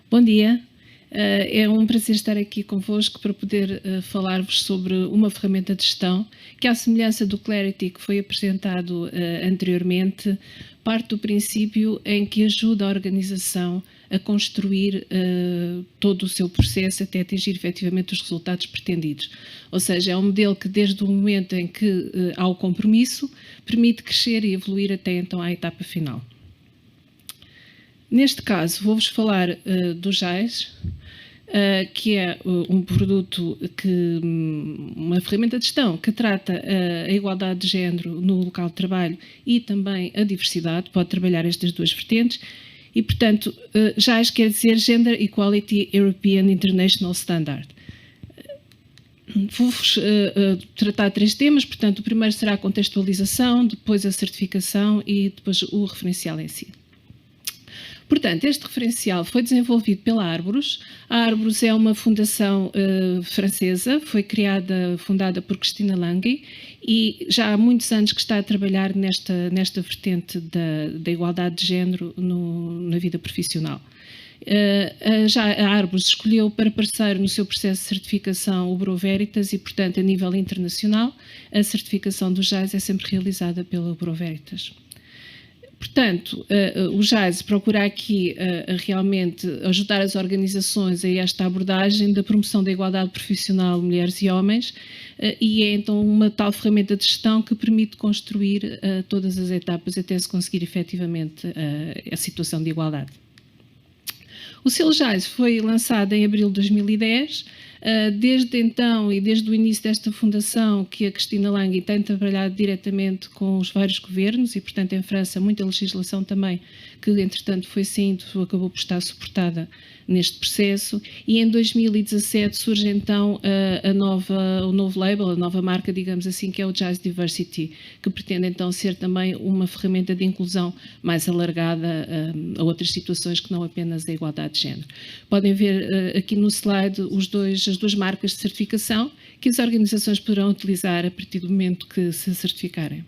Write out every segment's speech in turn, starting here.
Bom dia, é um prazer estar aqui convosco para poder falar-vos sobre uma ferramenta de gestão que, à semelhança do Clarity que foi apresentado anteriormente, parte do princípio em que ajuda a organização a construir todo o seu processo até atingir efetivamente os resultados pretendidos. Ou seja, é um modelo que desde o momento em que há o compromisso, permite crescer e evoluir até então à etapa final. Neste caso, vou-vos falar do JAIS, que é um produto, uma ferramenta de gestão que trata a igualdade de género no local de trabalho e também a diversidade, pode trabalhar estas duas vertentes, e, portanto, JAIS quer dizer Gender Equality European International Standard. Vou-vos tratar três temas, portanto, o primeiro será a contextualização, depois a certificação e depois o referencial em si. Portanto, este referencial foi desenvolvido pela Arborus. A Arborus é uma fundação francesa, foi fundada por Christine Lange e já há muitos anos que está a trabalhar nesta vertente da igualdade de género na vida profissional. Já a Arborus escolheu para parceiro no seu processo de certificação o Bureau Veritas e, portanto, a nível internacional, a certificação do JAIS é sempre realizada pelo Bureau Veritas. Portanto, o JAIS procura aqui realmente ajudar as organizações a esta abordagem da promoção da igualdade profissional de mulheres e homens e é então uma tal ferramenta de gestão que permite construir todas as etapas até se conseguir efetivamente a situação de igualdade. O selo JAIS foi lançado em abril de 2010. Desde então e desde o início desta fundação que a Christine Lange tem trabalhado diretamente com os vários governos e, portanto, em França, muita legislação também que, entretanto, foi saindo, acabou por estar suportada neste processo e em 2017 surge então o novo label, a nova marca, digamos assim, que é o JAIS Diversity, que pretende então ser também uma ferramenta de inclusão mais alargada a outras situações que não apenas a igualdade de género. Podem ver aqui no slide as duas marcas de certificação que as organizações poderão utilizar a partir do momento que se certificarem.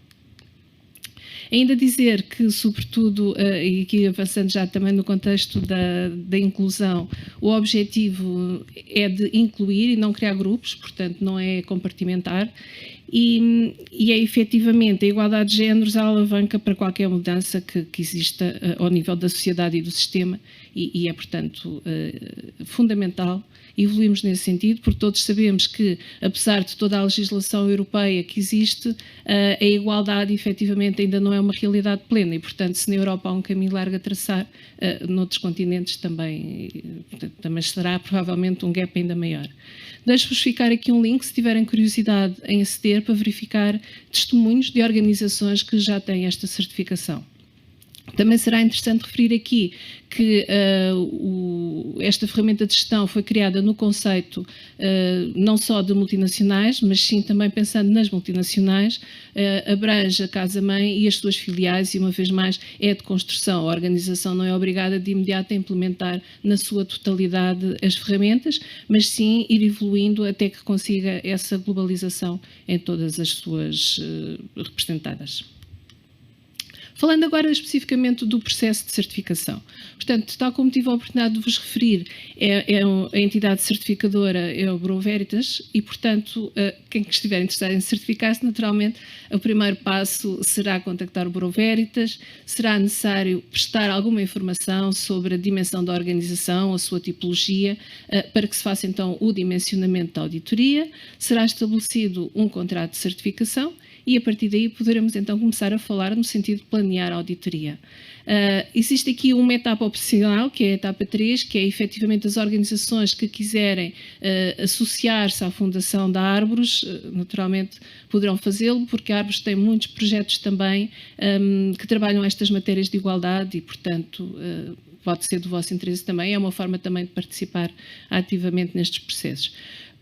Ainda dizer que, sobretudo, e aqui avançando já também no contexto da inclusão, o objetivo é de incluir e não criar grupos, portanto não é compartimentar, e é efetivamente a igualdade de géneros a alavanca para qualquer mudança que exista ao nível da sociedade e do sistema e é, portanto, fundamental. Evoluímos nesse sentido, porque todos sabemos que, apesar de toda a legislação europeia que existe, a igualdade efetivamente ainda não é uma realidade plena e, portanto, se na Europa há um caminho largo a traçar, noutros continentes também será provavelmente um gap ainda maior. Deixo-vos ficar aqui um link, se tiverem curiosidade em aceder, para verificar testemunhos de organizações que já têm esta certificação. Também será interessante referir aqui que esta ferramenta de gestão foi criada no conceito não só de multinacionais, mas sim também pensando nas multinacionais, abrange a casa-mãe e as suas filiais e, uma vez mais, é de construção. A organização não é obrigada de imediato a implementar na sua totalidade as ferramentas, mas sim ir evoluindo até que consiga essa globalização em todas as suas representadas. Falando agora especificamente do processo de certificação. Portanto, tal como tive a oportunidade de vos referir, a entidade certificadora é o Bureau Veritas e, portanto, quem estiver interessado em certificar-se, naturalmente, o primeiro passo será contactar o Bureau Veritas, será necessário prestar alguma informação sobre a dimensão da organização, a sua tipologia, para que se faça então o dimensionamento da auditoria, será estabelecido um contrato de certificação e a partir daí poderemos então começar a falar no sentido de planear a auditoria. Existe aqui uma etapa opcional, que é a etapa 3, que é efetivamente as organizações que quiserem associar-se à fundação da Arborus, naturalmente poderão fazê-lo, porque a Arborus tem muitos projetos também que trabalham estas matérias de igualdade e, portanto, pode ser do vosso interesse também, é uma forma também de participar ativamente nestes processos.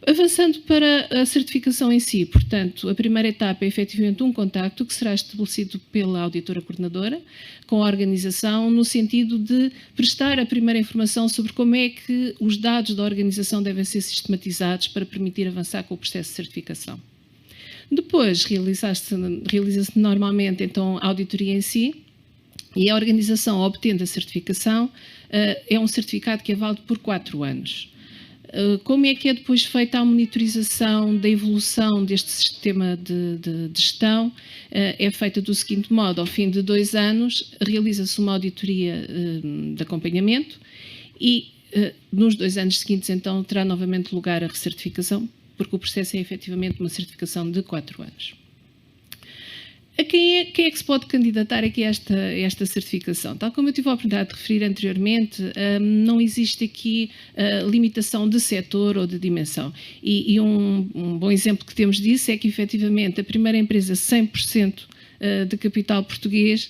Avançando para a certificação em si, portanto, a primeira etapa é efetivamente um contacto que será estabelecido pela auditora coordenadora com a organização no sentido de prestar a primeira informação sobre como é que os dados da organização devem ser sistematizados para permitir avançar com o processo de certificação. Depois realiza-se normalmente então a auditoria em si, e a organização, obtendo a certificação, é um certificado que é válido por 4 anos. Como é que é depois feita a monitorização da evolução deste sistema de gestão? É feita do seguinte modo: ao fim de 2 anos, realiza-se uma auditoria de acompanhamento e, nos 2 anos seguintes, então, terá novamente lugar a recertificação, porque o processo é efetivamente uma certificação de 4 anos. A quem é que se pode candidatar aqui a esta certificação? Tal como eu tive a oportunidade de referir anteriormente, não existe aqui limitação de setor ou de dimensão. E um bom exemplo que temos disso é que, efetivamente, a primeira empresa 100% de capital português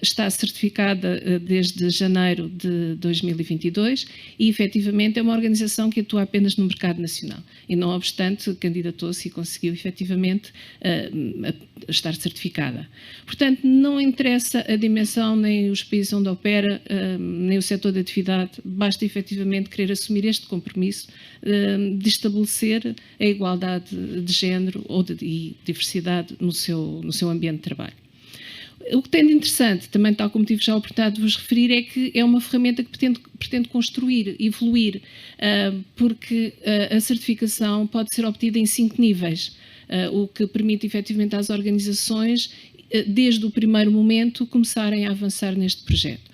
está certificada desde janeiro de 2022 e, efetivamente, é uma organização que atua apenas no mercado nacional e, não obstante, candidatou-se e conseguiu, efetivamente, estar certificada. Portanto, não interessa a dimensão, nem os países onde opera, nem o setor de atividade, basta, efetivamente, querer assumir este compromisso de estabelecer a igualdade de género e diversidade no seu ambiente de trabalho. O que tem de interessante, também tal como tive já a oportunidade de vos referir, é que é uma ferramenta que pretende construir, evoluir, porque a certificação pode ser obtida em 5 níveis, o que permite efetivamente às organizações, desde o primeiro momento, começarem a avançar neste projeto.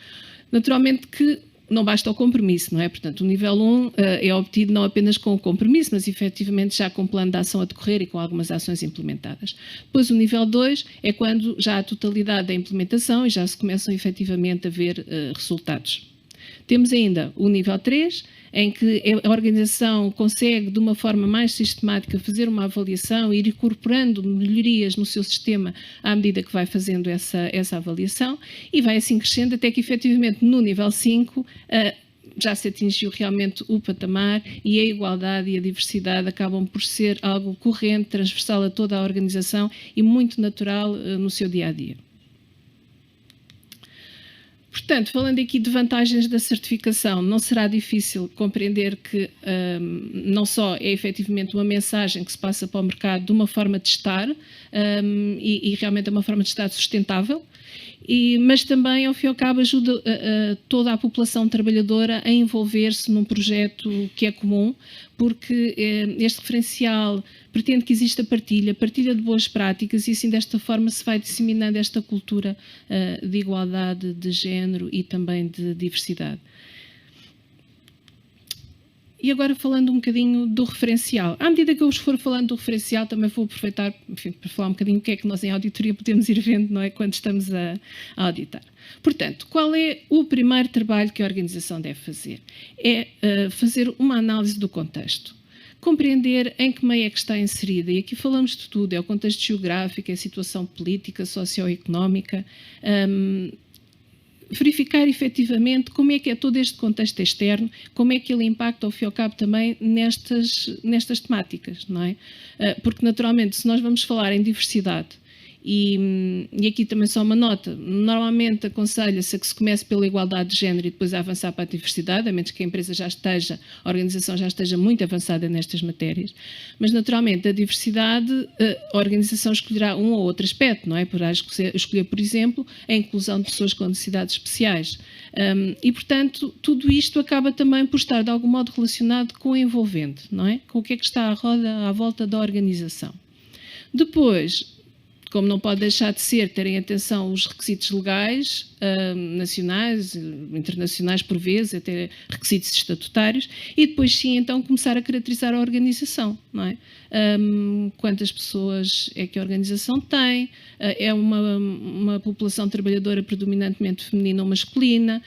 Naturalmente que não basta o compromisso, não é? Portanto, o nível 1 é obtido não apenas com o compromisso, mas efetivamente já com o plano de ação a decorrer e com algumas ações implementadas. Depois, o nível 2 é quando já há a totalidade da implementação e já se começam efetivamente a ver resultados. Temos ainda o nível 3, em que a organização consegue, de uma forma mais sistemática, fazer uma avaliação e ir incorporando melhorias no seu sistema à medida que vai fazendo essa avaliação, e vai assim crescendo até que, efetivamente, no nível 5, já se atingiu realmente o patamar e a igualdade e a diversidade acabam por ser algo corrente, transversal a toda a organização e muito natural no seu dia-a-dia. Portanto, falando aqui de vantagens da certificação, não será difícil compreender que não só é efetivamente uma mensagem que se passa para o mercado de uma forma de estar, e realmente é uma forma de estar sustentável, mas também, ao fim e ao cabo, ajuda toda a população trabalhadora a envolver-se num projeto que é comum, porque este referencial pretende que exista partilha de boas práticas e assim desta forma se vai disseminando esta cultura de igualdade de género e também de diversidade. E agora falando um bocadinho do referencial. À medida que eu vos for falando do referencial, também vou aproveitar, enfim, para falar um bocadinho o que é que nós em auditoria podemos ir vendo, não é, quando estamos a auditar. Portanto, qual é o primeiro trabalho que a organização deve fazer? É fazer uma análise do contexto. Compreender em que meio é que está inserida, e aqui falamos de tudo, é o contexto geográfico, é a situação política, socioeconómica, verificar efetivamente como é que é todo este contexto externo, como é que ele impacta ao fim e ao cabo também nestas temáticas, não é? Porque naturalmente se nós vamos falar em diversidade, e aqui também só uma nota, normalmente aconselha-se a que se comece pela igualdade de género e depois a avançar para a diversidade, a menos que a organização já esteja muito avançada nestas matérias, mas naturalmente a diversidade, a organização escolherá um ou outro aspecto, não é? Poderá escolher, por exemplo, a inclusão de pessoas com necessidades especiais, e portanto tudo isto acaba também por estar de algum modo relacionado com o envolvente, não é? Com o que é que está à volta da organização. Depois, como não pode deixar de ser, terem atenção os requisitos legais, nacionais, internacionais por vezes, até requisitos estatutários, e depois sim, então, começar a caracterizar a organização, não é? Quantas pessoas é que a organização tem, é uma população trabalhadora predominantemente feminina ou masculina,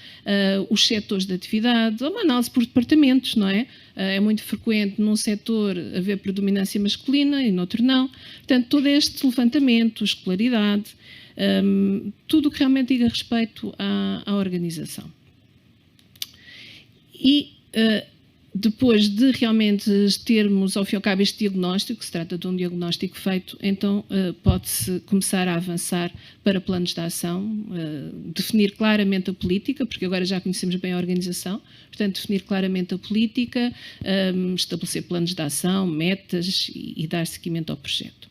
os setores de atividade, uma análise por departamentos, não é? É muito frequente num setor haver predominância masculina e noutro não. Portanto, todo este levantamento, escolaridade, tudo o que realmente diga respeito à organização. E depois de realmente termos, ao fim e ao cabo, este diagnóstico, se trata de um diagnóstico feito, então pode-se começar a avançar para planos de ação, definir claramente a política, porque agora já conhecemos bem a organização, portanto, definir claramente a política, estabelecer planos de ação, metas e dar seguimento ao projeto.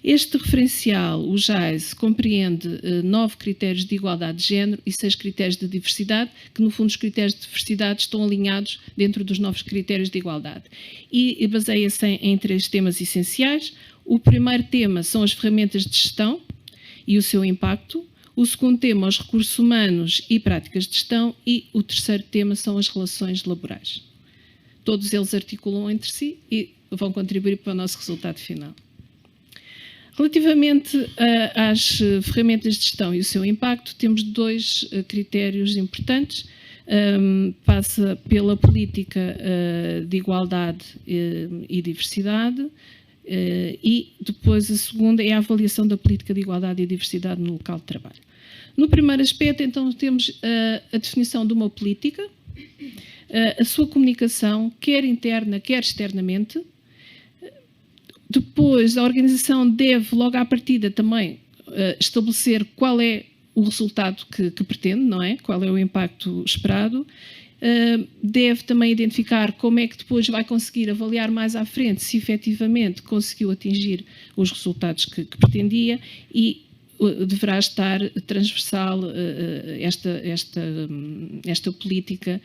Este referencial, o JAIS, compreende 9 critérios de igualdade de género e 6 critérios de diversidade, que no fundo os critérios de diversidade estão alinhados dentro dos novos critérios de igualdade. E baseia-se em 3 temas essenciais. O primeiro tema são as ferramentas de gestão e o seu impacto. O segundo tema, os recursos humanos e práticas de gestão. E o terceiro tema são as relações laborais. Todos eles articulam entre si e vão contribuir para o nosso resultado final. Relativamente às ferramentas de gestão e o seu impacto, temos 2 critérios importantes. Passa pela política de igualdade e diversidade e depois a segunda é a avaliação da política de igualdade e diversidade no local de trabalho. No primeiro aspecto, então, temos a definição de uma política, a sua comunicação, quer interna, quer externamente. Depois, a organização deve, logo à partida, também estabelecer qual é o resultado que pretende, não é? Qual é o impacto esperado. Deve também identificar como é que depois vai conseguir avaliar mais à frente se efetivamente conseguiu atingir os resultados que pretendia e deverá estar transversal esta política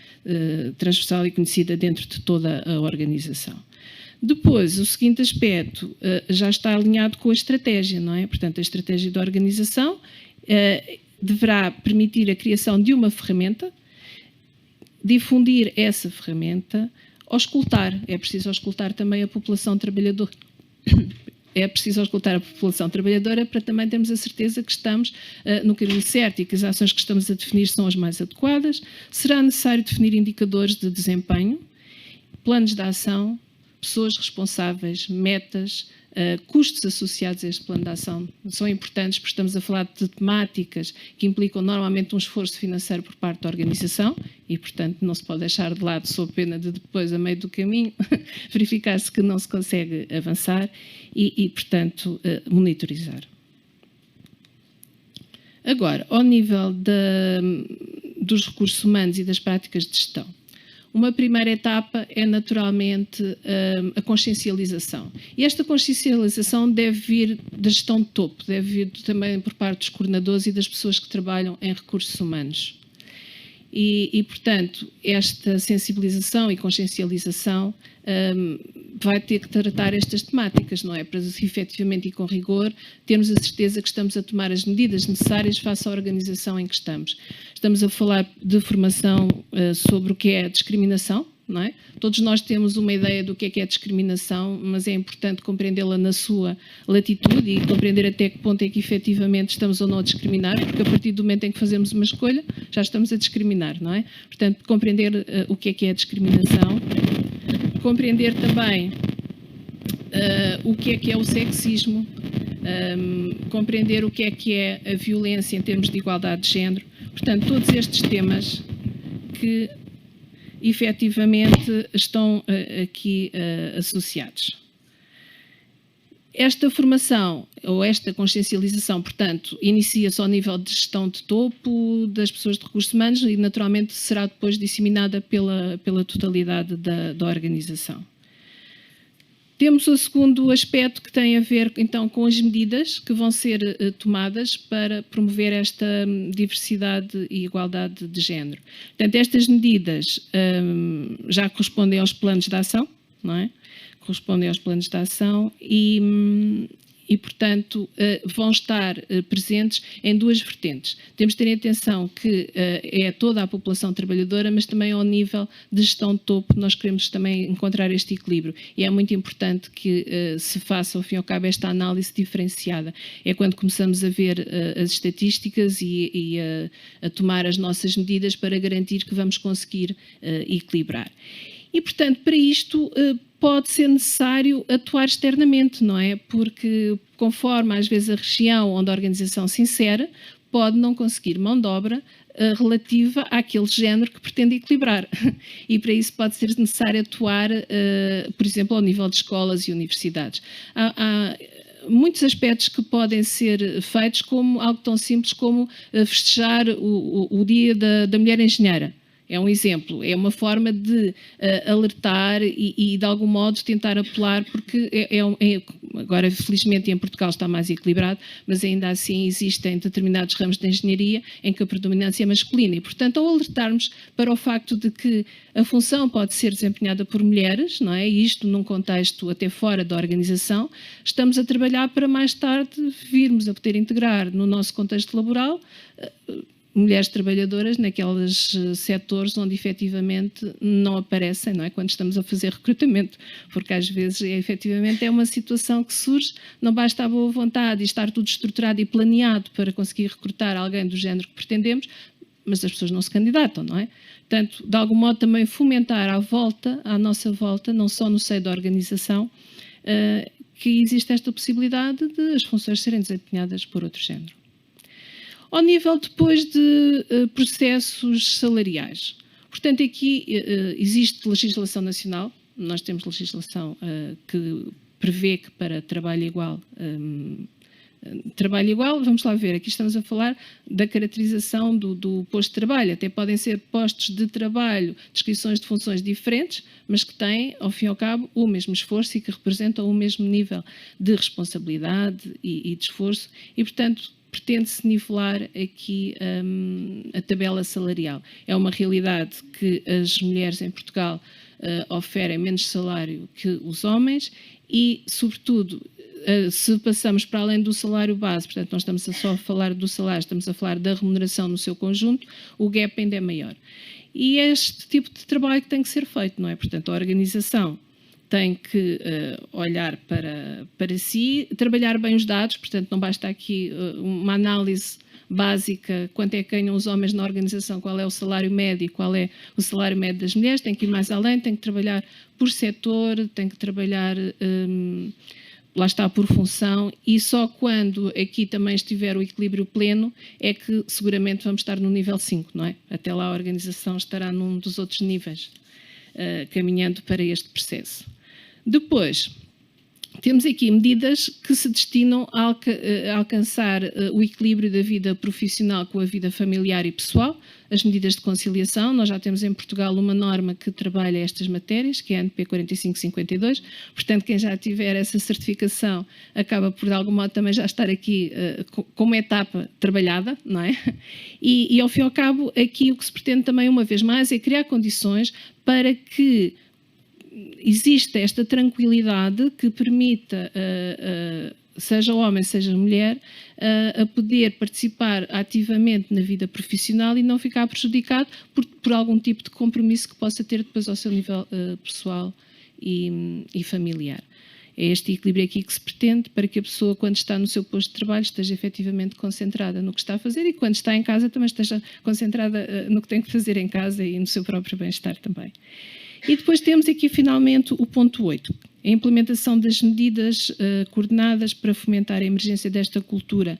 transversal e conhecida dentro de toda a organização. Depois, o seguinte aspecto já está alinhado com a estratégia, não é? Portanto, a estratégia da organização deverá permitir a criação de uma ferramenta, difundir essa ferramenta, auscultar. É preciso auscultar também a população trabalhadora. É preciso auscultar a população trabalhadora para também termos a certeza que estamos no caminho certo e que as ações que estamos a definir são as mais adequadas. Será necessário definir indicadores de desempenho, planos de ação, pessoas responsáveis, metas, custos associados a este plano de ação são importantes porque estamos a falar de temáticas que implicam normalmente um esforço financeiro por parte da organização e, portanto, não se pode deixar de lado sob pena de depois, a meio do caminho, verificar-se que não se consegue avançar e portanto, monitorizar. Agora, ao nível dos recursos humanos e das práticas de gestão. Uma primeira etapa é, naturalmente, a consciencialização. E esta consciencialização deve vir da gestão de topo, deve vir também por parte dos coordenadores e das pessoas que trabalham em recursos humanos. E portanto, esta sensibilização e consciencialização vai ter que tratar estas temáticas, não é? Para efetivamente e com rigor termos a certeza que estamos a tomar as medidas necessárias face à organização em que estamos. Estamos a falar de formação sobre o que é discriminação, não é? Todos nós temos uma ideia do que é discriminação, mas é importante compreendê-la na sua latitude e compreender até que ponto é que efetivamente estamos ou não a discriminar, porque a partir do momento em que fazemos uma escolha, já estamos a discriminar, não é? Portanto, compreender o que é a discriminação, compreender também o que é o sexismo, compreender o que é a violência em termos de igualdade de género. Portanto, todos estes temas que efetivamente estão aqui associados. Esta formação, ou esta consciencialização, portanto, inicia-se ao nível de gestão de topo das pessoas de recursos humanos e, naturalmente, será depois disseminada pela totalidade da organização. Temos o segundo aspecto que tem a ver, então, com as medidas que vão ser tomadas para promover esta diversidade e igualdade de género. Portanto, estas medidas já correspondem aos planos de ação, não é? Correspondem aos planos de ação e portanto, vão estar presentes em 2 vertentes. Temos de ter atenção que é toda a população trabalhadora, mas também ao nível de gestão de topo, nós queremos também encontrar este equilíbrio. E é muito importante que se faça, ao fim e ao cabo, esta análise diferenciada. É quando começamos a ver as estatísticas e a tomar as nossas medidas para garantir que vamos conseguir equilibrar. E, portanto, para isto pode ser necessário atuar externamente, não é? Porque, conforme às vezes a região onde a organização se insere, pode não conseguir mão de obra relativa àquele género que pretende equilibrar. E para isso pode ser necessário atuar, por exemplo, ao nível de escolas e universidades. Há muitos aspectos que podem ser feitos como algo tão simples como festejar o Dia da Mulher Engenheira. É um exemplo, é uma forma de alertar e, de algum modo, tentar apelar, porque agora, felizmente, em Portugal está mais equilibrado, mas ainda assim existem determinados ramos de engenharia em que a predominância é masculina. E, portanto, ao alertarmos para o facto de que a função pode ser desempenhada por mulheres, não é? E isto num contexto até fora da organização, estamos a trabalhar para mais tarde virmos a poder integrar no nosso contexto laboral mulheres trabalhadoras naqueles setores onde efetivamente não aparecem, não é? Quando estamos a fazer recrutamento, porque às vezes efetivamente é uma situação que surge, não basta a boa vontade e estar tudo estruturado e planeado para conseguir recrutar alguém do género que pretendemos, mas as pessoas não se candidatam, não é? Portanto, de algum modo também fomentar à nossa volta, não só no seio da organização, que existe esta possibilidade de as funções serem desempenhadas por outro género. Ao nível depois de processos salariais. Portanto, aqui existe legislação nacional, nós temos legislação que prevê que para trabalho igual, vamos lá ver, aqui estamos a falar da caracterização do posto de trabalho, até podem ser postos de trabalho, descrições de funções diferentes, mas que têm, ao fim e ao cabo, o mesmo esforço e que representam o mesmo nível de responsabilidade e de esforço e, portanto, pretende-se nivelar aqui a tabela salarial. É uma realidade que as mulheres em Portugal oferem menos salário que os homens e, sobretudo, se passamos para além do salário base, portanto, não estamos só a falar do salário, estamos a falar da remuneração no seu conjunto, o gap ainda é maior. E é este tipo de trabalho que tem que ser feito, não é? Portanto, a organização tem que olhar para si, trabalhar bem os dados, portanto não basta aqui uma análise básica, quanto é que ganham os homens na organização, qual é o salário médio, qual é o salário médio das mulheres, tem que ir mais além, tem que trabalhar por setor, tem que trabalhar, lá está, por função, e só quando aqui também estiver o equilíbrio pleno é que seguramente vamos estar no nível 5, não é? Até lá a organização estará num dos outros níveis, caminhando para este processo. Depois, temos aqui medidas que se destinam a alcançar o equilíbrio da vida profissional com a vida familiar e pessoal, as medidas de conciliação. Nós já temos em Portugal uma norma que trabalha estas matérias, que é a NP 4552, portanto, quem já tiver essa certificação acaba por, de algum modo, também já estar aqui com uma etapa trabalhada, não é? E, ao fim e ao cabo, aqui o que se pretende também, uma vez mais, é criar condições para que existe esta tranquilidade que permita, seja homem, seja mulher, a poder participar ativamente na vida profissional e não ficar prejudicado por algum tipo de compromisso que possa ter depois ao seu nível pessoal e familiar. É este equilíbrio aqui que se pretende para que a pessoa, quando está no seu posto de trabalho, esteja efetivamente concentrada no que está a fazer e quando está em casa também esteja concentrada no que tem que fazer em casa e no seu próprio bem-estar também. E depois temos aqui, finalmente, o ponto 8, a implementação das medidas coordenadas para fomentar a emergência desta cultura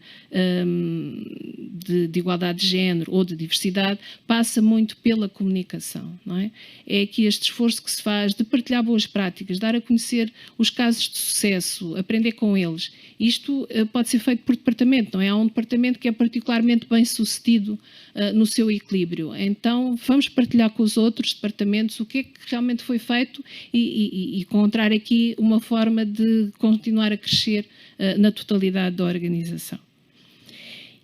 de igualdade de género ou de diversidade, passa muito pela comunicação, não é? É aqui este esforço que se faz de partilhar boas práticas, dar a conhecer os casos de sucesso, aprender com eles. Isto pode ser feito por departamento, não é? Há um departamento que é particularmente bem sucedido no seu equilíbrio. Então, vamos partilhar com os outros departamentos o que é que realmente foi feito e encontrar aqui uma forma de continuar a crescer na totalidade da organização.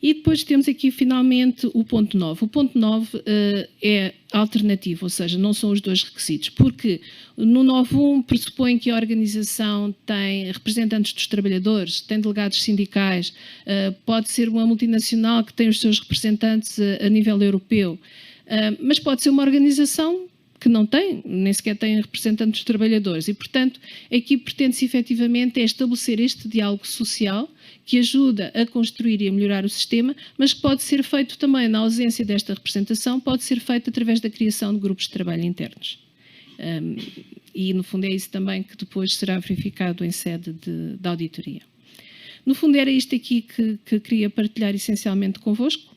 E depois temos aqui, finalmente, o ponto 9. O ponto 9 é alternativo, ou seja, não são os dois requisitos, porque no 9.1 pressupõe que a organização tem representantes dos trabalhadores, tem delegados sindicais, pode ser uma multinacional que tem os seus representantes a nível europeu, mas pode ser uma organização que não tem, nem sequer tem representantes dos trabalhadores e, portanto, aqui pretende-se efetivamente estabelecer este diálogo social que ajuda a construir e a melhorar o sistema, mas que pode ser feito também, na ausência desta representação, pode ser feito através da criação de grupos de trabalho internos. E, no fundo, é isso também que depois será verificado em sede de auditoria. No fundo, era isto aqui que queria partilhar essencialmente convosco.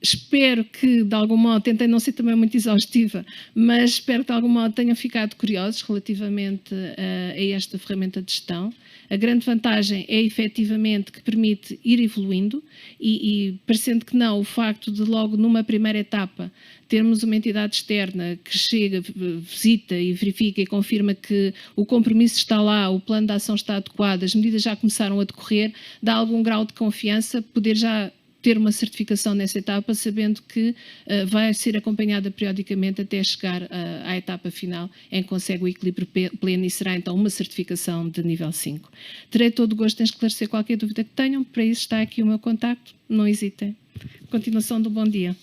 Espero que, de algum modo, tentei não ser também muito exaustiva, mas espero que, de algum modo, tenham ficado curiosos relativamente a esta ferramenta de gestão. A grande vantagem é efetivamente que permite ir evoluindo e parecendo que não, o facto de logo numa primeira etapa termos uma entidade externa que chega, visita e verifica e confirma que o compromisso está lá, o plano de ação está adequado, as medidas já começaram a decorrer, dá algum grau de confiança, poder já ter uma certificação nessa etapa, sabendo que vai ser acompanhada periodicamente até chegar à etapa final, em que consegue o equilíbrio pleno e será então uma certificação de nível 5. Terei todo o gosto em esclarecer qualquer dúvida que tenham, para isso está aqui o meu contacto, não hesitem. Continuação do bom dia.